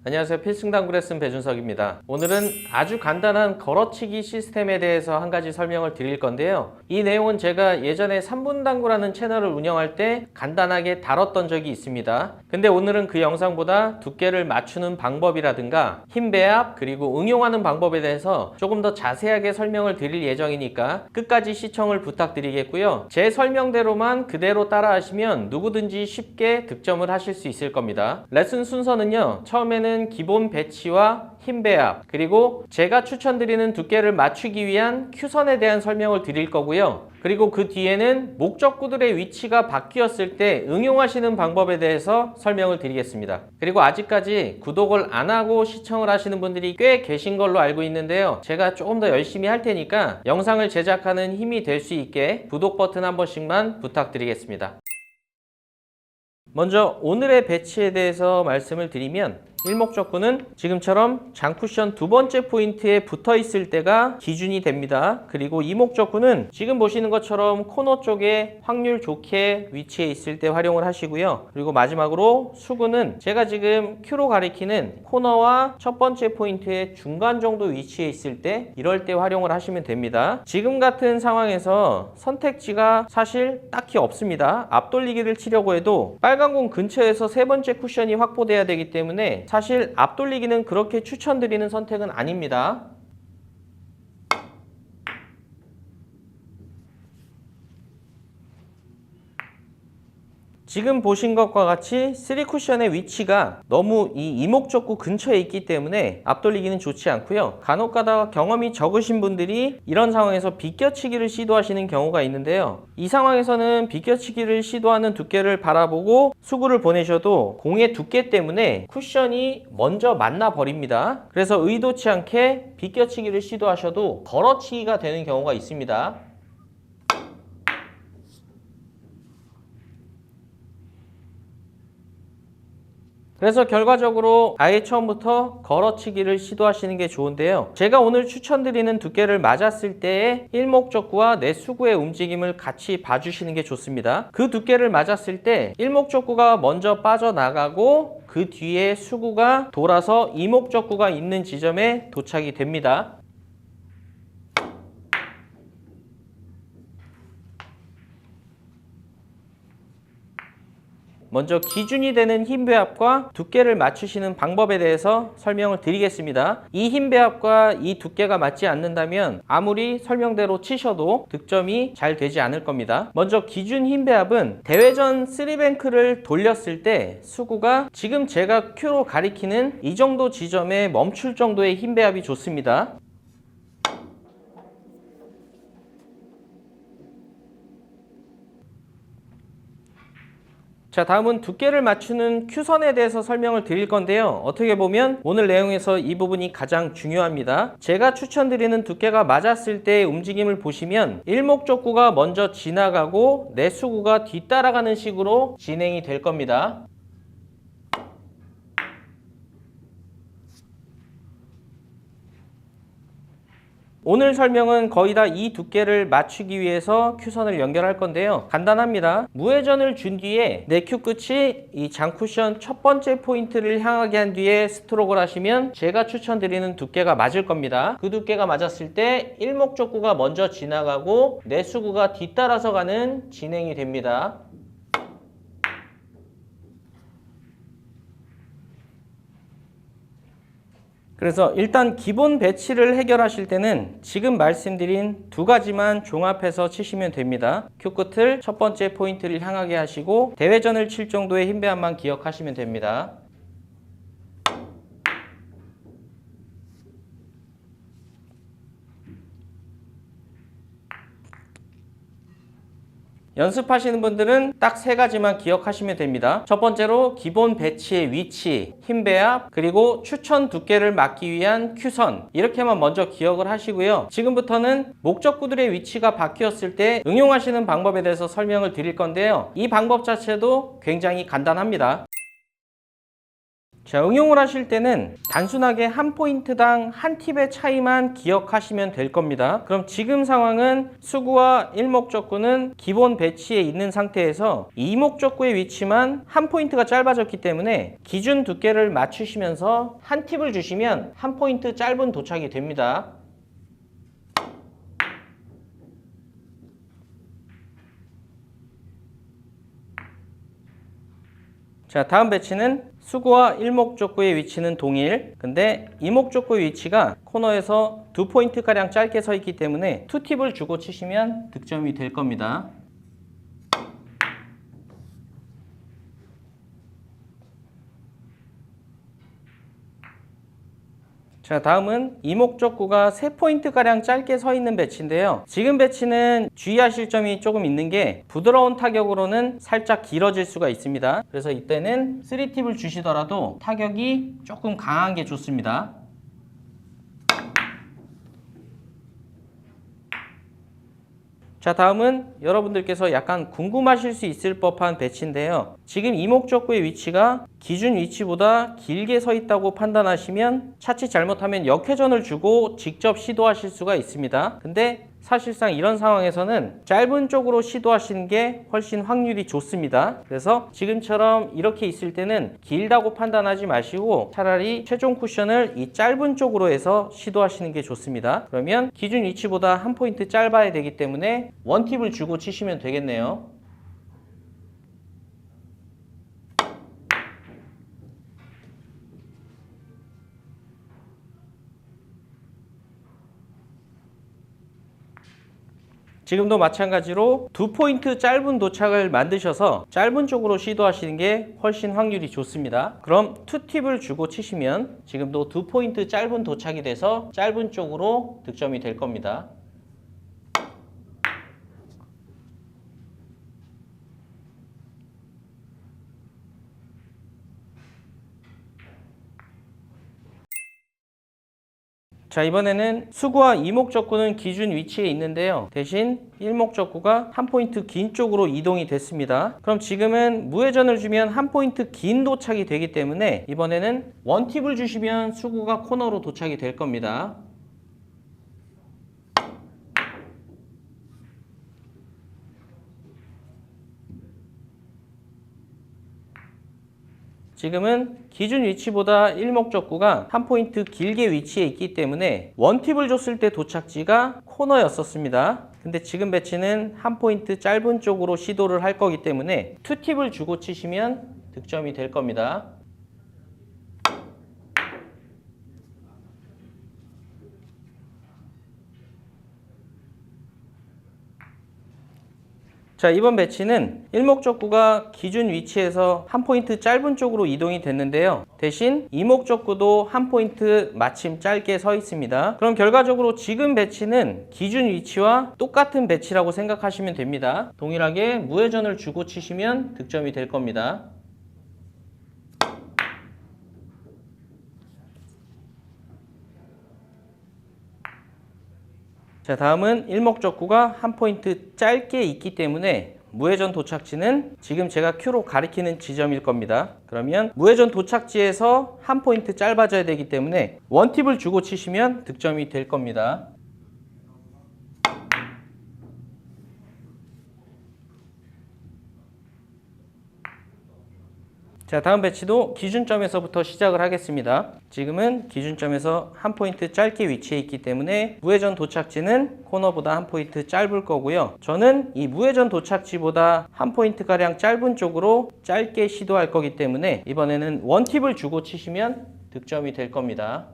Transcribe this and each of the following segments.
안녕하세요. 필승당구 레슨 배준석입니다. 오늘은 아주 간단한 걸어치기 시스템에 대해서 한 가지 설명을 드릴 건데요. 이 내용은 제가 예전에 3분 당구라는 채널을 운영할 때 간단하게 다뤘던 적이 있습니다. 근데 오늘은 그 영상보다 두께를 맞추는 방법이라든가 힘 배합 그리고 응용하는 방법에 대해서 조금 더 자세하게 설명을 드릴 예정이니까 끝까지 시청을 부탁드리겠고요. 제 설명대로만 그대로 따라 하시면 누구든지 쉽게 득점을 하실 수 있을 겁니다. 레슨 순서는요. 처음에는 기본 배치와 힘 배합 그리고 제가 추천드리는 두께를 맞추기 위한 큐선에 대한 설명을 드릴 거고요. 그리고 그 뒤에는 목적구들의 위치가 바뀌었을 때 응용하시는 방법에 대해서 설명을 드리겠습니다. 그리고 아직까지 구독을 안 하고 시청을 하시는 분들이 꽤 계신 걸로 알고 있는데요. 제가 조금 더 열심히 할 테니까 영상을 제작하는 힘이 될 수 있게 구독 버튼 한 번씩만 부탁드리겠습니다. 먼저 오늘의 배치에 대해서 말씀을 드리면 일목적구는 지금처럼 장쿠션 두 번째 포인트에 붙어 있을 때가 기준이 됩니다. 그리고 이목적구는 지금 보시는 것처럼 코너 쪽에 확률 좋게 위치해 있을 때 활용을 하시고요. 그리고 마지막으로 수구는 제가 지금 Q로 가리키는 코너와 첫 번째 포인트의 중간 정도 위치해 있을 때 이럴 때 활용을 하시면 됩니다. 지금 같은 상황에서 선택지가 사실 딱히 없습니다. 앞돌리기를 치려고 해도 빨간 공 근처에서 세 번째 쿠션이 확보돼야 되기 때문에 사실 앞돌리기는 그렇게 추천드리는 선택은 아닙니다. 지금 보신 것과 같이 3쿠션의 위치가 너무 이 이목적구 근처에 있기 때문에 앞돌리기는 좋지 않고요. 간혹가다가 경험이 적으신 분들이 이런 상황에서 비껴치기를 시도하시는 경우가 있는데요. 이 상황에서는 비껴치기를 시도하는 두께를 바라보고 수구를 보내셔도 공의 두께 때문에 쿠션이 먼저 만나 버립니다. 그래서 의도치 않게 비껴치기를 시도하셔도 걸어치기가 되는 경우가 있습니다. 그래서 결과적으로 아예 처음부터 걸어치기를 시도하시는 게 좋은데요. 제가 오늘 추천드리는 두께를 맞았을 때의 일목적구와 내 수구의 움직임을 같이 봐주시는 게 좋습니다. 그 두께를 맞았을 때 일목적구가 먼저 빠져나가고 그 뒤에 수구가 돌아서 이목적구가 있는 지점에 도착이 됩니다. 먼저 기준이 되는 힘 배합과 두께를 맞추시는 방법에 대해서 설명을 드리겠습니다. 이 힘 배합과 이 두께가 맞지 않는다면 아무리 설명대로 치셔도 득점이 잘 되지 않을 겁니다. 먼저 기준 힘 배합은 대회전 3뱅크를 돌렸을 때 수구가 지금 제가 Q로 가리키는 이 정도 지점에 멈출 정도의 힘 배합이 좋습니다. 자, 다음은 두께를 맞추는 큐선에 대해서 설명을 드릴 건데요. 어떻게 보면 오늘 내용에서 이 부분이 가장 중요합니다. 제가 추천드리는 두께가 맞았을 때의 움직임을 보시면 일목적구가 먼저 지나가고 내 수구가 뒤따라가는 식으로 진행이 될 겁니다. 오늘 설명은 거의 다 이 두께를 맞추기 위해서 큐선을 연결할 건데요. 간단합니다. 무회전을 준 뒤에 내 큐 끝이 이 장쿠션 첫 번째 포인트를 향하게 한 뒤에 스트로크를 하시면 제가 추천드리는 두께가 맞을 겁니다. 그 두께가 맞았을 때 일목적구가 먼저 지나가고 내 수구가 뒤따라서 가는 진행이 됩니다. 그래서 일단 기본 배치를 해결하실 때는 지금 말씀드린 두 가지만 종합해서 치시면 됩니다. 큐 끝을 첫 번째 포인트를 향하게 하시고 대회전을 칠 정도의 힘 배합만 기억하시면 됩니다. 연습하시는 분들은 딱 세 가지만 기억하시면 됩니다. 첫 번째로 기본 배치의 위치, 힘 배합, 그리고 추천 두께를 맞기 위한 큐선, 이렇게만 먼저 기억을 하시고요. 지금부터는 목적구들의 위치가 바뀌었을 때 응용하시는 방법에 대해서 설명을 드릴 건데요. 이 방법 자체도 굉장히 간단합니다. 자, 응용을 하실 때는 단순하게 한 포인트당 한 팁의 차이만 기억하시면 될 겁니다. 그럼 지금 상황은 수구와 일목적구는 기본 배치에 있는 상태에서 이목적구의 위치만 한 포인트가 짧아졌기 때문에 기준 두께를 맞추시면서 한 팁을 주시면 한 포인트 짧은 도착이 됩니다. 자, 다음 배치는 수구와 일목적구의 위치는 동일. 근데 이목적구의 위치가 코너에서 2포인트가량 짧게 서 있기 때문에 투팁을 주고 치시면 득점이 될 겁니다. 자, 다음은 이목적구가 3포인트가량 짧게 서 있는 배치인데요. 지금 배치는 주의하실 점이 조금 있는 게 부드러운 타격으로는 살짝 길어질 수가 있습니다. 그래서 이때는 3팁을 주시더라도 타격이 조금 강한 게 좋습니다. 자, 다음은 여러분들께서 약간 궁금하실 수 있을 법한 배치인데요. 지금 이목적구의 위치가 기준 위치보다 길게 서 있다고 판단하시면 차치 잘못하면 역회전을 주고 직접 시도하실 수가 있습니다. 근데 사실상 이런 상황에서는 짧은 쪽으로 시도하시는 게 훨씬 확률이 좋습니다. 그래서 지금처럼 이렇게 있을 때는 길다고 판단하지 마시고 차라리 최종 쿠션을 이 짧은 쪽으로 해서 시도하시는 게 좋습니다. 그러면 기준 위치보다 한 포인트 짧아야 되기 때문에 원팁을 주고 치시면 되겠네요. 지금도 마찬가지로 2포인트 짧은 도착을 만드셔서 짧은 쪽으로 시도하시는 게 훨씬 확률이 좋습니다. 그럼 2팁을 주고 치시면 지금도 2포인트 짧은 도착이 돼서 짧은 쪽으로 득점이 될 겁니다. 자, 이번에는 수구와 이목적구는 기준 위치에 있는데요. 대신 일목적구가 한 포인트 긴 쪽으로 이동이 됐습니다. 그럼 지금은 무회전을 주면 한 포인트 긴 도착이 되기 때문에 이번에는 원팁을 주시면 수구가 코너로 도착이 될 겁니다. 지금은 기준 위치보다 일목적구가 한 포인트 길게 위치해 있기 때문에 원팁을 줬을 때 도착지가 코너였었습니다. 근데 지금 배치는 한 포인트 짧은 쪽으로 시도를 할 거기 때문에 투팁을 주고 치시면 득점이 될 겁니다. 자, 이번 배치는 일목적구가 기준 위치에서 한 포인트 짧은 쪽으로 이동이 됐는데요. 대신 이목적구도 한 포인트 마침 짧게 서 있습니다. 그럼 결과적으로 지금 배치는 기준 위치와 똑같은 배치라고 생각하시면 됩니다. 동일하게 무회전을 주고 치시면 득점이 될 겁니다. 자, 다음은 일목적구가 한 포인트 짧게 있기 때문에 무회전 도착지는 지금 제가 Q로 가리키는 지점일 겁니다. 그러면 무회전 도착지에서 한 포인트 짧아져야 되기 때문에 원팁을 주고 치시면 득점이 될 겁니다. 자, 다음 배치도 기준점에서부터 시작을 하겠습니다. 지금은 기준점에서 한 포인트 짧게 위치해 있기 때문에 무회전 도착지는 코너보다 한 포인트 짧을 거고요. 저는 이 무회전 도착지보다 한 포인트가량 짧은 쪽으로 짧게 시도할 거기 때문에 이번에는 원팁을 주고 치시면 득점이 될 겁니다.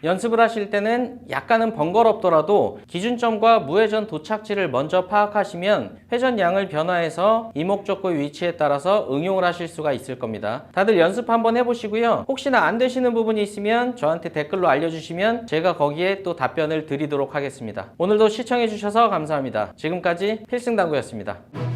연습을 하실 때는 약간은 번거롭더라도 기준점과 무회전 도착지를 먼저 파악하시면 회전량을 변화해서 이목적구의 위치에 따라서 응용을 하실 수가 있을 겁니다. 다들 연습 한번 해보시고요. 혹시나 안 되시는 부분이 있으면 저한테 댓글로 알려주시면 제가 거기에 또 답변을 드리도록 하겠습니다. 오늘도 시청해주셔서 감사합니다. 지금까지 필승당구였습니다.